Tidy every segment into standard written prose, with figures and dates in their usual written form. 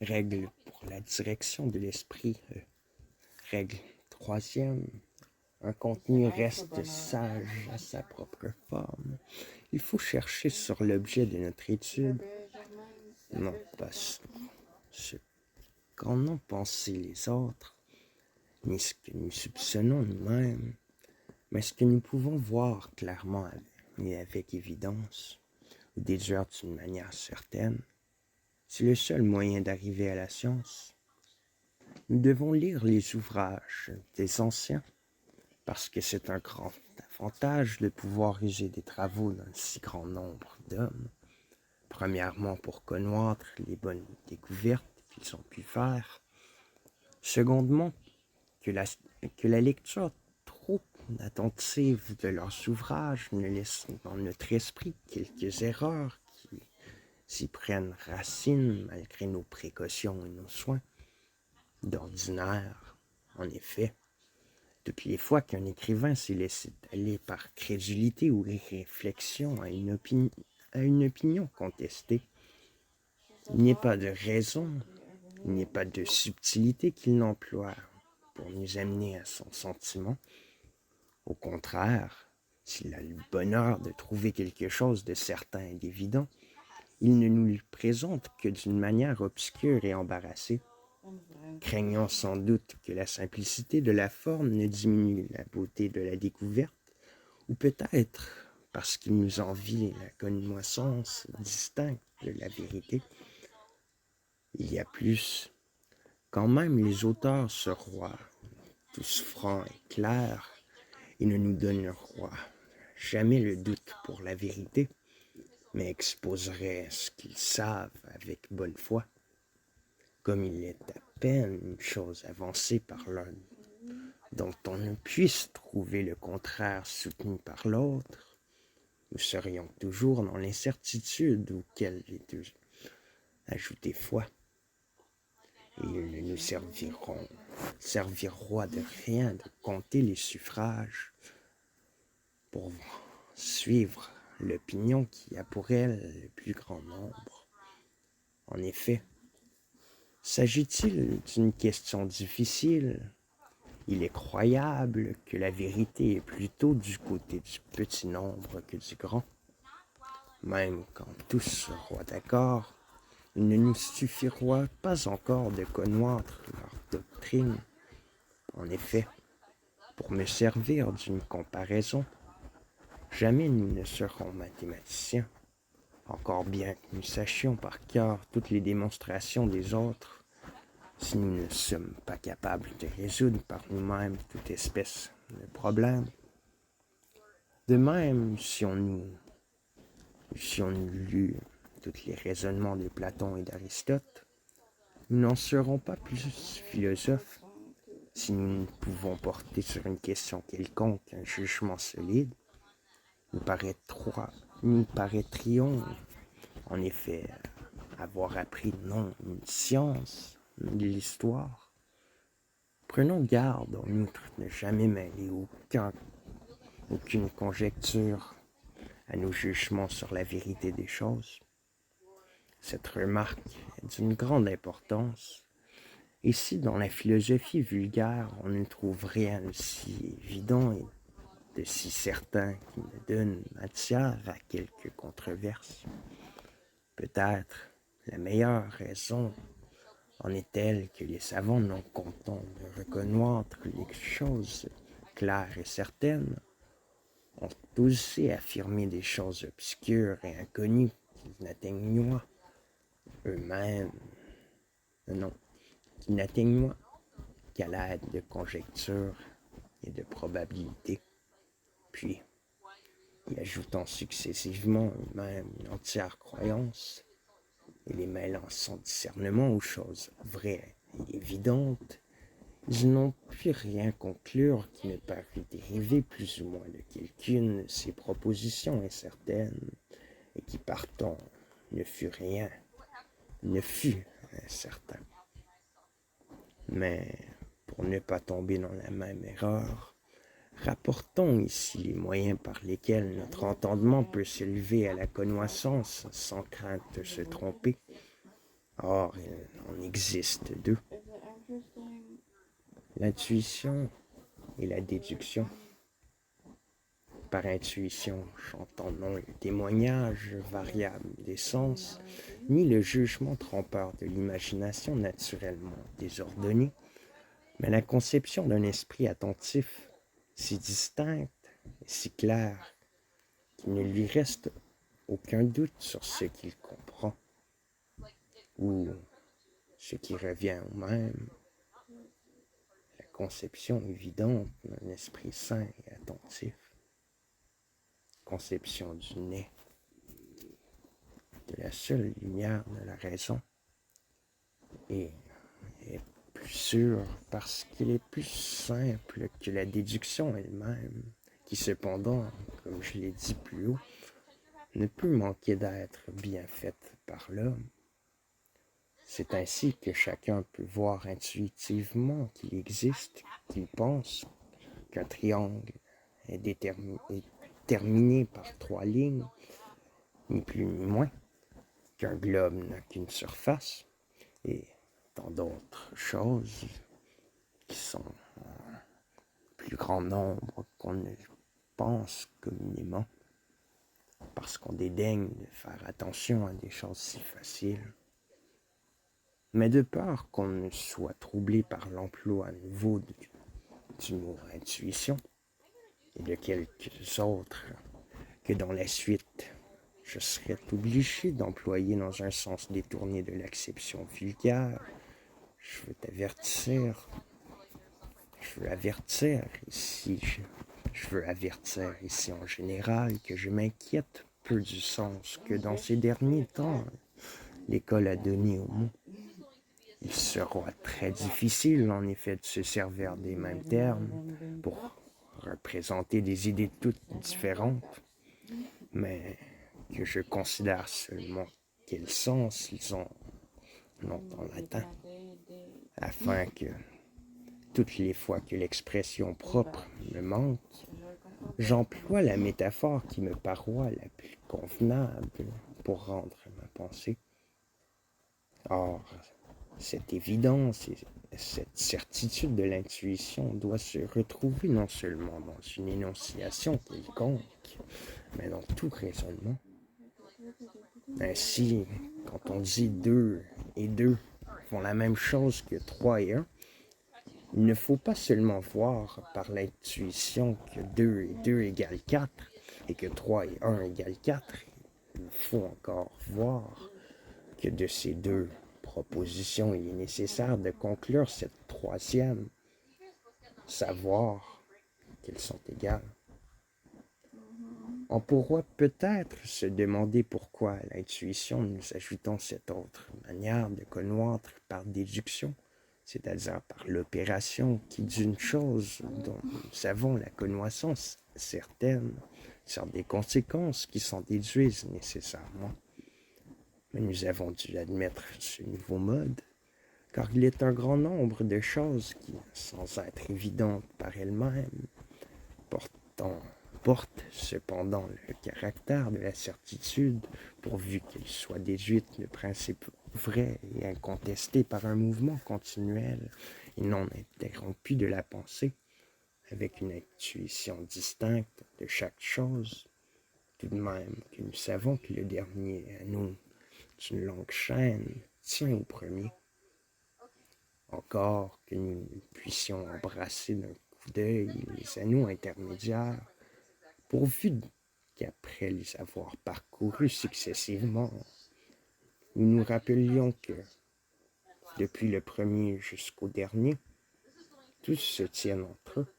Règle pour la direction de l'esprit. Règle troisième. Un contenu reste sage à sa propre forme. Il faut chercher sur l'objet de notre étude, non pas ce qu'en ont pensé les autres, ni ce que nous soupçonnons nous-mêmes, mais ce que nous pouvons voir clairement et avec évidence, ou déduire d'une manière certaine. C'est le seul moyen d'arriver à la science. Nous devons lire les ouvrages des anciens, parce que c'est un grand avantage de pouvoir user des travaux d'un si grand nombre d'hommes. Premièrement, pour connaître les bonnes découvertes qu'ils ont pu faire. Secondement, que la lecture trop attentive de leurs ouvrages ne laisse dans notre esprit quelques erreurs qui s'y prennent racine malgré nos précautions et nos soins. D'ordinaire, en effet, toutes les fois qu'un écrivain s'est laissé aller par crédulité ou réflexion à une opinion contestée, il n'est pas de raison, il n'est pas de subtilité qu'il n'emploie pour nous amener à son sentiment. Au contraire, s'il a le bonheur de trouver quelque chose de certain et d'évident, il ne nous le présente que d'une manière obscure et embarrassée, craignant sans doute que la simplicité de la forme ne diminue la beauté de la découverte, ou peut-être parce qu'il nous envie la connaissance distincte de la vérité. Il y a plus, quand même les auteurs se roient, tous francs et clairs, et ne nous donneront jamais le doute pour la vérité, mais exposeraient ce qu'ils savent avec bonne foi. Comme il est à peine une chose avancée par l'un dont on ne puisse trouver le contraire soutenu par l'autre, nous serions toujours dans l'incertitude auquel les deux ajoutaient foi. Et il ne nous servira de rien de compter les suffrages pour suivre l'opinion qui a pour elle le plus grand nombre. En effet, s'agit-il d'une question difficile? Il est croyable que la vérité est plutôt du côté du petit nombre que du grand. Même quand tous seront d'accord, il ne nous suffira pas encore de connaître leur doctrine. En effet, pour me servir d'une comparaison, jamais nous ne serons mathématiciens, encore bien que nous sachions par cœur toutes les démonstrations des autres, si nous ne sommes pas capables de résoudre par nous-mêmes toute espèce de problème. De même, si on lut tous les raisonnements de Platon et d'Aristote, nous n'en serons pas plus philosophes. Si nous ne pouvons porter sur une question quelconque un jugement solide, nous paraîtrions en effet avoir appris non une science, mais de l'histoire. Prenons garde en outre de ne jamais mêler aucune conjecture à nos jugements sur la vérité des choses. Cette remarque est d'une grande importance, et si dans la philosophie vulgaire on ne trouve rien de si évident et de si certain qui ne donne matière à quelque controverse, peut-être la meilleure raison en est-elle que les savants, non contents de reconnaître les choses claires et certaines, ont aussi affirmé des choses obscures et inconnues qu'ils n'atteignent eux-mêmes, qu'ils n'atteignent qu'à l'aide de conjectures et de probabilités, puis, y ajoutant successivement eux-mêmes une entière croyance, et les mêlant sans discernement aux choses vraies et évidentes, ils n'ont pu rien conclure qui ne parût dériver plus ou moins de quelqu'une de ces propositions incertaines, et qui partant ne fut incertain. Mais, pour ne pas tomber dans la même erreur, rapportons ici les moyens par lesquels notre entendement peut s'élever à la connaissance sans crainte de se tromper. Or, il en existe deux, l'intuition et la déduction. Par intuition, j'entends non le témoignage variable des sens, ni le jugement trompeur de l'imagination naturellement désordonnée, mais la conception d'un esprit attentif, si distincte et si claire, qu'il ne lui reste aucun doute sur ce qu'il comprend, ou ce qui revient au même, la conception évidente d'un esprit sain et attentif, conception du nez, de la seule lumière de la raison, et est plus sûre parce qu'il est plus simple que la déduction elle-même, qui cependant, comme je l'ai dit plus haut, ne peut manquer d'être bien faite par l'homme. C'est ainsi que chacun peut voir intuitivement qu'il existe, qu'il pense qu'un triangle est terminé par 3 lignes, ni plus ni moins, qu'un globe n'a qu'une surface, et tant d'autres choses qui sont en plus grand nombre qu'on ne pense communément, parce qu'on dédaigne de faire attention à des choses si faciles. Mais de peur qu'on ne soit troublé par l'emploi nouveau du mot intuition et de quelques autres que dans la suite je serais obligé d'employer dans un sens détourné de l'acception vulgaire, je veux avertir ici en général que je m'inquiète peu du sens que dans ces derniers temps l'école a donné au mot. Il sera très difficile, en effet, de se servir des mêmes termes pour représenter des idées toutes différentes, mais que je considère seulement quel sens ils ont en latin, afin que toutes les fois que l'expression propre me manque, j'emploie la métaphore qui me paroît la plus convenable pour rendre ma pensée. Or, cette évidence et cette certitude de l'intuition doit se retrouver non seulement dans une énonciation quelconque, mais dans tout raisonnement. Ainsi, quand on dit 2 et 2 font la même chose que 3 et 1, il ne faut pas seulement voir par l'intuition que 2 et 2 égale 4 et que 3 et 1 égale 4. Il faut encore voir que de ces deux propositions, il est nécessaire de conclure cette troisième, savoir qu'elles sont égales. On pourra peut-être se demander pourquoi à l'intuition nous ajoutons cette autre manière de connaître par déduction, c'est-à-dire par l'opération qui d'une chose dont nous avons la connaissance certaine, sur des conséquences qui s'en déduisent nécessairement. Mais nous avons dû admettre ce nouveau mode, car il est un grand nombre de choses qui, sans être évidentes par elles-mêmes, portent cependant le caractère de la certitude, pourvu qu'elles soient déduites de principes vrais et incontestés par un mouvement continuel et non interrompu de la pensée, avec une intuition distincte de chaque chose, tout de même que nous savons que le dernier anneau d'une longue chaîne tient au premier. Encore que nous puissions embrasser d'un coup d'œil les anneaux intermédiaires, pourvu qu'après les avoir parcourus successivement, nous nous rappelions que, depuis le premier jusqu'au dernier, tous se tiennent entre eux.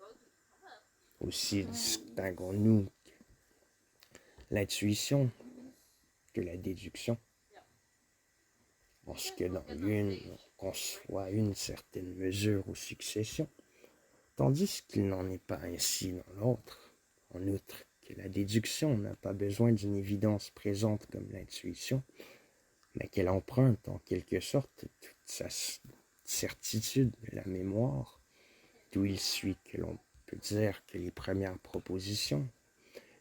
Aussi distinguons-nous l'intuition que la déduction, en ce que dans l'une, on conçoit une certaine mesure ou succession, tandis qu'il n'en est pas ainsi dans l'autre. En outre, que la déduction n'a pas besoin d'une évidence présente comme l'intuition, mais qu'elle emprunte en quelque sorte toute sa certitude de la mémoire, d'où il suit que l'on peut dire que les premières propositions,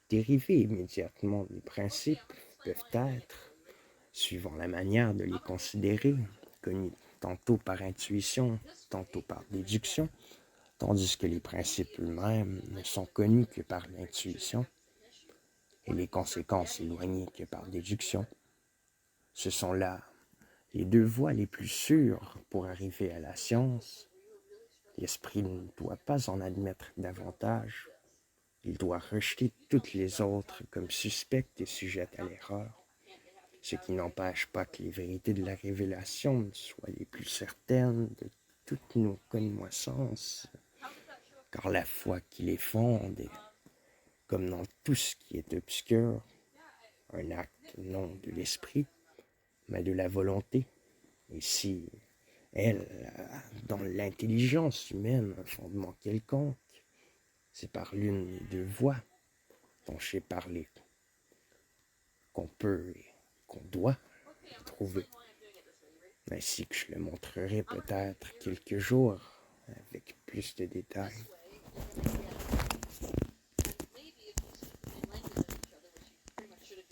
dérivées immédiatement des principes, peuvent être, suivant la manière de les considérer, connus tantôt par intuition, tantôt par déduction, tandis que les principes eux-mêmes ne sont connus que par l'intuition et les conséquences éloignées que par déduction. Ce sont là les deux voies les plus sûres pour arriver à la science. L'esprit ne doit pas en admettre davantage. Il doit rejeter toutes les autres comme suspectes et sujettes à l'erreur, ce qui n'empêche pas que les vérités de la révélation soient les plus certaines de toutes nos connaissances, car la foi qui les fonde est, comme dans tout ce qui est obscur, un acte non de l'esprit, mais de la volonté. Et si elle a dans l'intelligence humaine un fondement quelconque, c'est par l'une des deux voies dont j'ai parlé qu'on peut et qu'on doit le trouver. Ainsi que je le montrerai peut-être quelques jours avec plus de détails.